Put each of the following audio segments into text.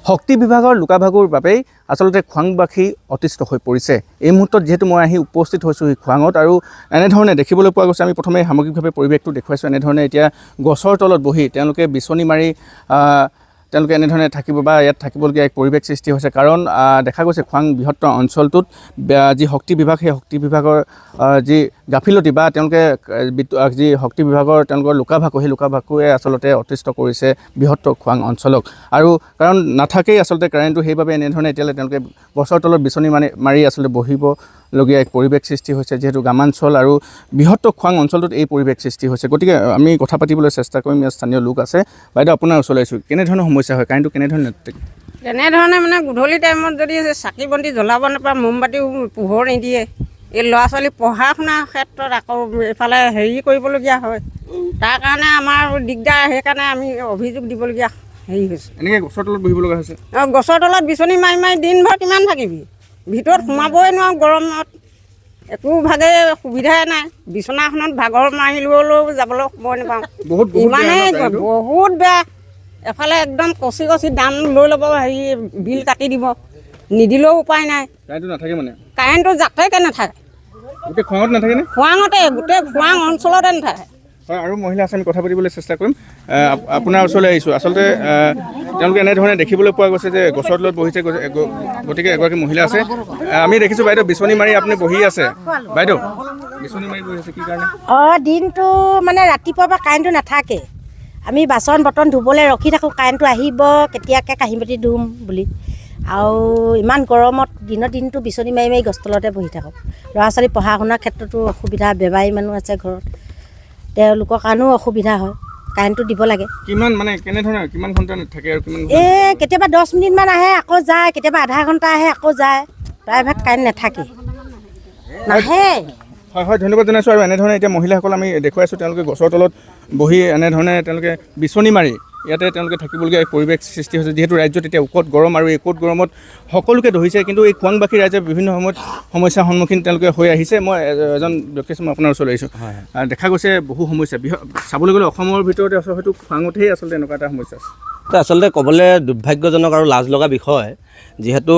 শক্তি বিভাগৰ লুকাভাকুৰ বাবেই আচলতে খোৱাংবাসী অতিষ্ঠ হৈ পৰিছে। এই মুহূৰ্তত যেহেতু মই আহি উপস্থিত হৈছোঁ এই খোৱাঙত আৰু এনেধৰণে দেখিবলৈ পোৱা গৈছে। আমি প্ৰথমে সামগ্ৰিকভাৱে পৰিৱেশটো দেখুৱাইছোঁ। এনেধৰণে এতিয়া গছৰ তলত বহি তেওঁলোকে বিচনী মাৰি তেওঁলোকে এনেধৰণে থাকিব বা ইয়াত থাকিবলগীয়া এক পৰিৱেশ সৃষ্টি হৈছে। কাৰণ দেখা গৈছে খোৱাং বৃহত্তৰ অঞ্চলটোত যি শক্তি বিভাগ, সেই শক্তি বিভাগৰ যি গাফিলতি বা তেওঁলোকে যি শক্তি বিভাগৰ তেওঁলোকৰ লুকাভাকু, সেই লুকাভাকুৱে আচলতে অতিষ্ঠ কৰিছে বৃহত্তৰ খোৱাং অঞ্চলক। আৰু কাৰণ নাথাকেই আচলতে কাৰেণ্টটো, সেইবাবে এনেধৰণে এতিয়ালৈ তেওঁলোকে গছৰ তলত বিচনী মাৰি আচলতে বহিবলগীয়া এক পৰিৱেশ সৃষ্টি হৈছে। যিহেতু গ্ৰামাঞ্চল আৰু বৃহত্তৰ খোৱাং অঞ্চলটোত এই পৰিৱেশ সৃষ্টি হৈছে। গতিকে আমি কথা পাতিবলৈ চেষ্টা কৰিম। ইয়াত স্থানীয় লোক আছে। বাইদেউ, আপোনাৰ ওচৰলৈ আহিছোঁ। কেনেধৰণৰ সমস্যা হয়, কাৰেণ্টটো কেনেধৰণে নাথাকে? তেনেধৰণে মানে গধূলি টাইমত যদি চাকি বন্তি জ্বলাব নাপায়, মোমবাতিও পোহৰ নিদিয়ে, এই ল'ৰা ছোৱালী পঢ়া শুনাৰ ক্ষেত্ৰত আকৌ এইফালে হেৰি কৰিবলগীয়া হয়। তাৰ কাৰণে আমাৰ দিগদাৰ, সেইকাৰণে আমি অভিযোগ দিবলগীয়া হেৰি হৈছে। এনেকৈ গছৰ তলত বহিব লগা হৈছে। গছৰ তলত বিচনী মাৰি মাৰি দিনভৰ কিমান থাকিবি, ভিতৰত সোমাবই নোৱাৰোঁ গৰমত, একো ভাগে সুবিধাই নাই। বিচনাখনত ভাগৰ মাৰিলেও যাবলৈ সময় নাপাওঁ, ইমানেই বহুত বেয়া। এফালে একদম কচি কচি দাম লৈ ল'ব, হেৰি বিল কাটি দিব, নিদিলেও উপায় নাই। কাৰেণ্টটো নাথাকে মানে? কাৰেণ্টটো যাতেকে নাথাকে। গোটেই খোৱাঙত নাথাকে নে? খোৱাঙতে, গোটেই খোৱাং অঞ্চলতে নাথাকে। হয়, আৰু মহিলা আছে, আমি কথা পাতিবলৈ চেষ্টা কৰিম। আপোনাৰ ওচৰলৈ আহিছোঁ। আচলতে তেওঁলোকে এনেধৰণে দেখিবলৈ পোৱা গৈছে যে গছৰ তলত বহিছে। গতিকে এগৰাকী মহিলা আছে, আমি দেখিছোঁ। বাইদেউ, বিচনী মাৰি আপুনি বহি আছে। বাইদেউ, বিচনী মাৰি বহি আছে কি কাৰণে? দিনটো মানে ৰাতিপুৱাৰ পৰা কাৰেণ্টটো নাথাকে। আমি বাচন বৰ্তন ধুবলৈ ৰখি থাকোঁ, কাৰেণ্টটো আহিব কেতিয়াকৈ কাঁহী বাতি ধুম বুলি। আৰু ইমান গৰমত দিনটো বিচনী মাৰি মাৰি গছ তলতে বহি থাকোঁ। ল'ৰা ছোৱালী পঢ়া শুনাৰ ক্ষেত্ৰতো অসুবিধা, বেমাৰী মানুহ আছে ঘৰত, তেওঁলোকৰ কাৰণেও অসুবিধা হয়। কাৰেণ্টটো দিব লাগে। কিমান মানে কেনেধৰণে, কিমান ঘণ্টা থাকে আৰু কিমান? কেতিয়াবা 10 মিনিটমান আহে আকৌ যায়, কেতিয়াবা আধা ঘণ্টা আহে আকৌ যায়, প্ৰায়ভাগ কাৰেণ্ট নাথাকে, নাহে। হয় হয়, ধন্যবাদ জনাইছোঁ। আৰু এনেধৰণে এতিয়া মহিলাসকল আমি দেখুৱাইছোঁ, তেওঁলোকে গছৰ তলত বহি এনেধৰণে তেওঁলোকে বিচনী মাৰি ইয়াতে তেওঁলোকে থাকিবলগীয়া পৰিৱেশ সৃষ্টি হৈছে। যিহেতু ৰাজ্যত এতিয়া উকত গৰম, আৰু এই উকত গৰমত সকলোকে ধৰিছে। কিন্তু এই খোৱাংবাসী ৰাইজে বিভিন্ন সময়ত সমস্যাৰ সন্মুখীন তেওঁলোকে হৈ আহিছে। মই এজন ব্যক্তি আছোঁ, মই আপোনাৰ ওচৰলৈ আহিছোঁ। দেখা গৈছে বহু সমস্যা, চাবলৈ গ'লে অসমৰ ভিতৰতে হয়তো খোৱাঙতেই আচলতে এনেকুৱা এটা সমস্যা আছে। আচলতে ক'বলৈ দুৰ্ভাগ্যজনক আৰু লাজ লগা বিষয়, যিহেতু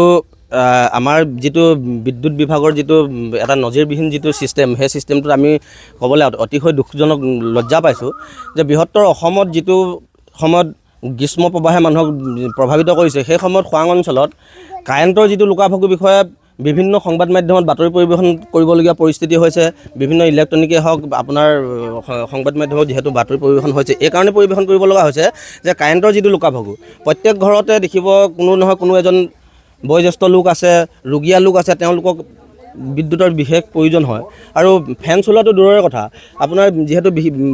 আমাৰ যিটো বিদ্যুৎ বিভাগৰ যিটো এটা নজিৰবিহীন যিটো ছিষ্টেম, সেই ছিষ্টেমটোত আমি ক'বলৈ অতিশয় দুখজনক, লজ্জা পাইছোঁ যে বৃহত্তৰ অসমত যিটো সময়ত গ্ৰীষ্ম প্ৰবাহে মানুহক প্ৰভাৱিত কৰিছে, সেই সময়ত খোৱাং অঞ্চলত কাৰেণ্টৰ যিটো লুকাভাকুৰ বিষয়ে বিভিন্ন সংবাদ মাধ্যমত বাতৰি পৰিৱেশন কৰিবলগীয়া পৰিস্থিতি হৈছে। বিভিন্ন ইলেক্ট্ৰনিকেই হওক, আপোনাৰ সংবাদ মাধ্যমত যিহেতু বাতৰি পৰিৱেশন হৈছে, এই কাৰণে পৰিৱেশন কৰিব লগা হৈছে যে কাৰেণ্টৰ যিটো লুকাভাকু, প্ৰত্যেক ঘৰতে দেখিব কোনো নহয় কোনো এজন বয়োজ্যেষ্ঠ লোক আছে, ৰোগীয়া লোক আছে, তেওঁলোকক বিদ্যুতৰ বিশেষ প্ৰয়োজন হয়। আৰু ফেন চলোৱাটো দূৰৰে কথা, আপোনাৰ যিহেতু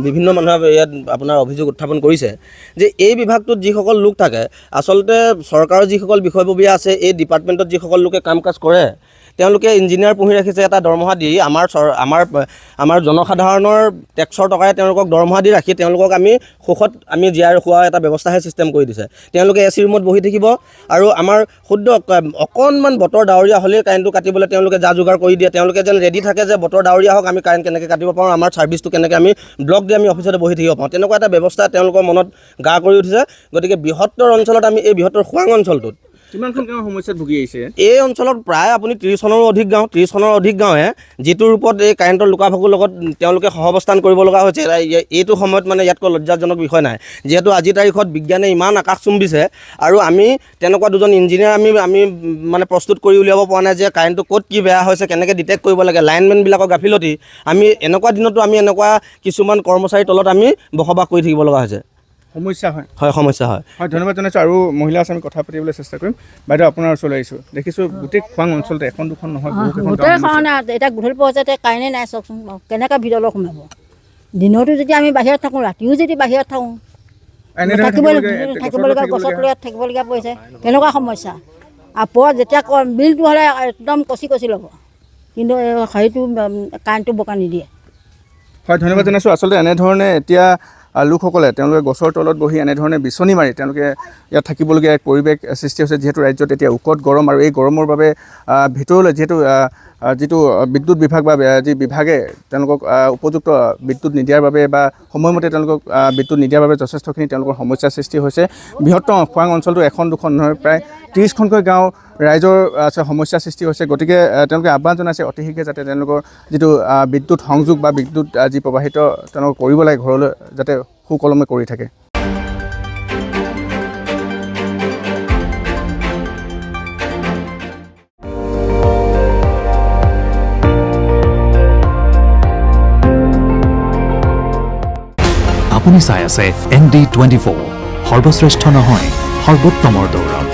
বিভিন্ন মানুহে ইয়াত আপোনাৰ অভিযোগ উত্থাপন কৰিছে যে এই বিভাগটোত যিসকল লোক থাকে, আচলতে চৰকাৰৰ যিসকল বিষয়ববীয়া আছে, এই ডিপাৰ্টমেণ্টত যিসকল লোকে কাম কাজ কৰে, তেওঁলোকে ইঞ্জিনিয়াৰ পুহি ৰাখিছে, এটা দৰমহা দি আমাৰ জনসাধাৰণৰ টেক্সৰ টকাৰে তেওঁলোকক দৰমহা দি ৰাখি তেওঁলোকক সুখত জীয়াই ৰখোৱা এটা ব্যৱস্থাহে ছিষ্টেম কৰি দিছে। তেওঁলোকে AC ৰুমত বহি থাকিব, আৰু আমাৰ শুদ্ধ অকণমান বতৰ ডাৱৰীয়া হ'লেই কাৰেণ্টটো কাটিবলৈ তেওঁলোকে যা যোগাৰ কৰি দিয়ে। তেওঁলোকে যেন ৰেডি থাকে যে বতৰ ডাৱৰীয়া হওক, আমি কাৰেণ্ট কেনেকৈ কাটিব পাৰোঁ, আমাৰ ছাৰ্ভিচটো কেনেকৈ আমি ব্লক দি আমি অফিচতে বহি থাকিব পাৰোঁ, তেনেকুৱা এটা ব্যৱস্থা তেওঁলোকৰ মনত গা কৰি উঠিছে। গতিকে বৃহত্তৰ অঞ্চলত, আমি এই বৃহত্তৰ খোৱাং অঞ্চলটোত কিমানখন গাঁও সমস্যাত ভুগি আহিছে? এই অঞ্চলত প্ৰায় আপুনি 30খনৰো অধিক গাঁৱে যিটো ৰূপত এই কাৰেণ্টৰ লুকাভাকুৰ লগত তেওঁলোকে সহাৱস্থান কৰিব লগা হৈছে। এইটো সময়ত মানে ইয়াতকৈ লজ্জাজনক বিষয় নাই, যিহেতু আজিৰ তাৰিখত বিজ্ঞানে ইমান আকাশ চুম্বিছে, আৰু আমি তেনেকুৱা দুজন ইঞ্জিনিয়াৰ আমি মানে প্ৰস্তুত কৰি উলিয়াব পৰা নাই যে কাৰেণ্টটো ক'ত কি বেয়া হৈছে, কেনেকৈ ডিটেক্ট কৰিব লাগে, লাইনমেনবিলাকৰ গাফিলতি। আমি এনেকুৱা দিনতো এনেকুৱা কিছুমান কৰ্মচাৰীৰ তলত আমি বসবাস কৰি থাকিব লগা হৈছে। সমস্যা হয়। হয়, সমস্যা হয়। হয়, ধন্যবাদ জনাইছোঁ। আৰু মহিলা আছে, আমি কথা পাতিবলৈ চেষ্টা কৰিম। বাইদেউ, আপোনাৰ ওচৰলৈ আহিছোঁ। দেখিছোঁ গোটেই খোৱাং অঞ্চলতে এখন দুখন নহয়, গোটেই কাৰণে এতিয়া গধূলি পৰ্যায়ত এতিয়া কাৰেণ্টে নাই। চাওকচোন কেনেকৈ ভিতৰলৈ সোমাব। দিনতো যদি আমি বাহিৰত থাকোঁ, ৰাতিও যদি বাহিৰত থাকোঁ, থাকিবলগীয়া গছৰ তলত থাকিবলগীয়া পৰিছে। কেনেকুৱা সমস্যা। আৰু যেতিয়া বিলটো হ'লে একদম কচি ল'ব, কিন্তু হেৰিটো কাৰেণ্টটো বকা নিদিয়ে। হয় ধন্যবাদ জনাইছোঁ আচলতে এনেধৰণে এতিয়া লোকসকলে তেওঁলোকে গছৰ তলত বহি এনেধৰণে বিচনী মাৰি তেওঁলোকে ইয়াত থাকিবলগীয়া এক পৰিৱেশ সৃষ্টি হৈছে যিহেতু ৰাজ্যত এতিয়া উকত গৰম আৰু এই গৰমৰ বাবে ভিতৰলৈ যিহেতু যিটো বিদ্যুৎ বিভাগ বা যি বিভাগে তেওঁলোকক উপযুক্ত বিদ্যুৎ নিদিয়াৰ বাবে বা সময়মতে তেওঁলোকক বিদ্যুৎ নিদিয়াৰ বাবে যথেষ্টখিনি তেওঁলোকৰ সমস্যাৰ সৃষ্টি হৈছে বৃহত্তম খোৱাং অঞ্চলটো এখন দুখন নহয় প্ৰায় 30খনকৈ গাঁও ৰাইজৰ সমস্যাৰ সৃষ্টি হৈছে গতিকে তেওঁলোকে আহ্বান জনাইছে অতি শীঘ্ৰে যাতে তেওঁলোকৰ যিটো বিদ্যুৎ সংযোগ বা বিদ্যুৎ যি প্ৰবাহিত তেওঁলোকক কৰিব লাগে ঘৰলৈ যাতে সুকলমে কৰি থাকে আপুনি চাই আছে ND24 সৰ্বশ্ৰেষ্ঠ নহয় সৰ্বোত্তমৰ দৌৰ